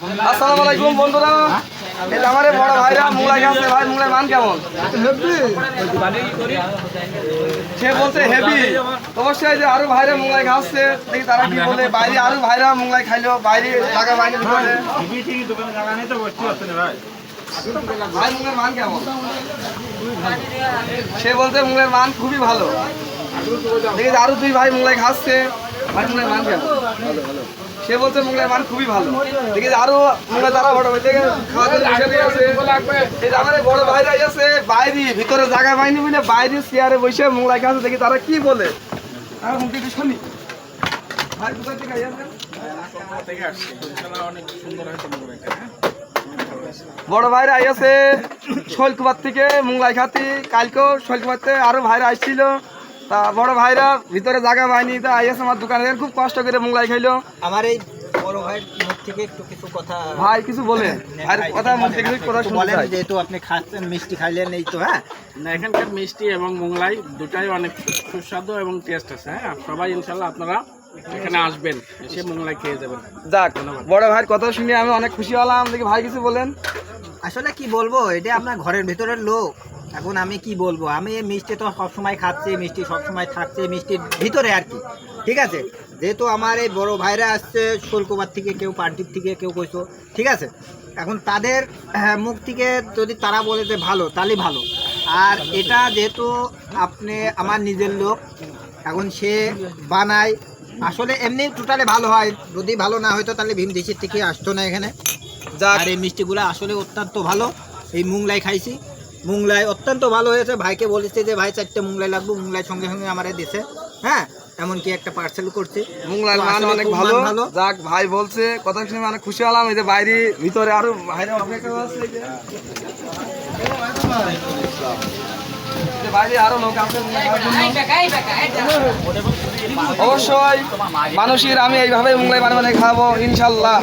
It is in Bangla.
আসসালামু আলাইকুম বন্ধুরা, এই যে আমার বড় ভাইরা মোংলাই খাচ্ছে। ভাই মোংলাই মান কেমন? সে বলছে হেভি। অবশ্যই যে আরো ভাইরা মোংলাই খাচ্ছে, দেখি তারা কি বলে। বাইরে আরো ভাইরা মোংলাই খাইলো, বাইরে জায়গা বাইরে ভিতরে। ভাই মোংলার মান কেমন? সে বলছে মোংলার মান খুবই ভালো। দেখি আরো দুই ভাই মোংলাই খাচ্ছে। ভাই মোংলার মান কেমন? সে বলছে মোংলার মান খুবই ভালো। দেখি আরো মোংলা তারা বড় ভাই থেকে খাওয়া দাওয়া বসে আছে। এই যে আমার বড় ভাইরা আছে বাইরে, ভিতরে জায়গা পাইনি বলে বাইরে চেয়ারে বসে মোংলাই খাচ্ছে। দেখি তারা কি বলে। আর মুখে একটু শুনি। ভাই কোথা থেকে আসছেন? বড় ভাইরা আইয়াছে শৈলকুমার থেকে মোংলাই খাতি। কালকেও শৈলকুমারতে আরো ভাইরা আসছিল। তা বড় ভাইরা ভিতরে জায়গা পায়নি, তা আইয়াছে আমার দোকানে। খুব কষ্ট করে মোংলাই খাইলো। আমার এই বড় ভাইয়ের মুখ থেকে একটু কিছু কথা ভাই কিছু বলে। ভাইয়ের কথা মুখ থেকে কথা শুনতে বলেন, চাই। যেহেতু আপনি খাচ্ছেন, মিষ্টি খাইলেন, এই তো। হ্যাঁ, না, এখানকার মিষ্টি এবং মোংলাই দুটাই অনেক সুস্বাদু এবং টেস্ট আছে। হ্যাঁ, সবাই ইনশাল্লাহ আপনারা এখানে আসবেন, এসে মোংলাই খেয়ে যাবেন। যাক, বড় ভাইয়ের কথা শুনে আমি অনেক খুশি হলাম। দেখি ভাই কিছু বলেন। আসলে কি বলবো, এটা আপনার ঘরের ভিতরের লোক। এখন আমি কি বলবো, আমি এই মিষ্টি তো সবসময় খাচ্ছি, মিষ্টি সবসময় থাকছে মিষ্টির ভিতরে আর কি। ঠিক আছে, যেহেতু আমার এই বড় ভাইরা আসছে শোলকুমার থেকে, কেউ পার্টির থেকে, কেউ কইছো। ঠিক আছে, এখন তাদের মুখ থেকে যদি তারা বলে যে ভালো, তাহলে ভালো। আর এটা যেহেতু আপনি আমার নিজের লোক, এখন সে বানায়, আসলে এমনি টোটালি ভালো হয়। যদি ভালো না হয়তো তাহলে ভীম দেশের থেকে আসতো না এখানে। যাক, আর এই মিষ্টিগুলো আসলে অত্যন্ত ভালো। এই মোংলাই খাইছি, মোংলাই অত্যন্ত ভালো হয়েছে। ভাইকে বলেছে যে ভাই 4টে মোংলাই লাগবে, মোংলাই সঙ্গে সঙ্গে আমার দিছে। হ্যাঁ, এমনকি একটা পার্সেল করছে। মোংলার তো মান আসলে অনেক খুব ভালো। মান ভালো। যাক, ভাই বলছে কথা শুনে অনেক খুশি হলাম। এই যে বাইরে ভিতরে আরো ভাইরা অপেক্ষা আছে। এই যে বাইরে আরো লোক আছে। অবশ্যই মানুষের আমি এইভাবে মোংলাই বানিয়ে খাবো ইনশাল্লাহ।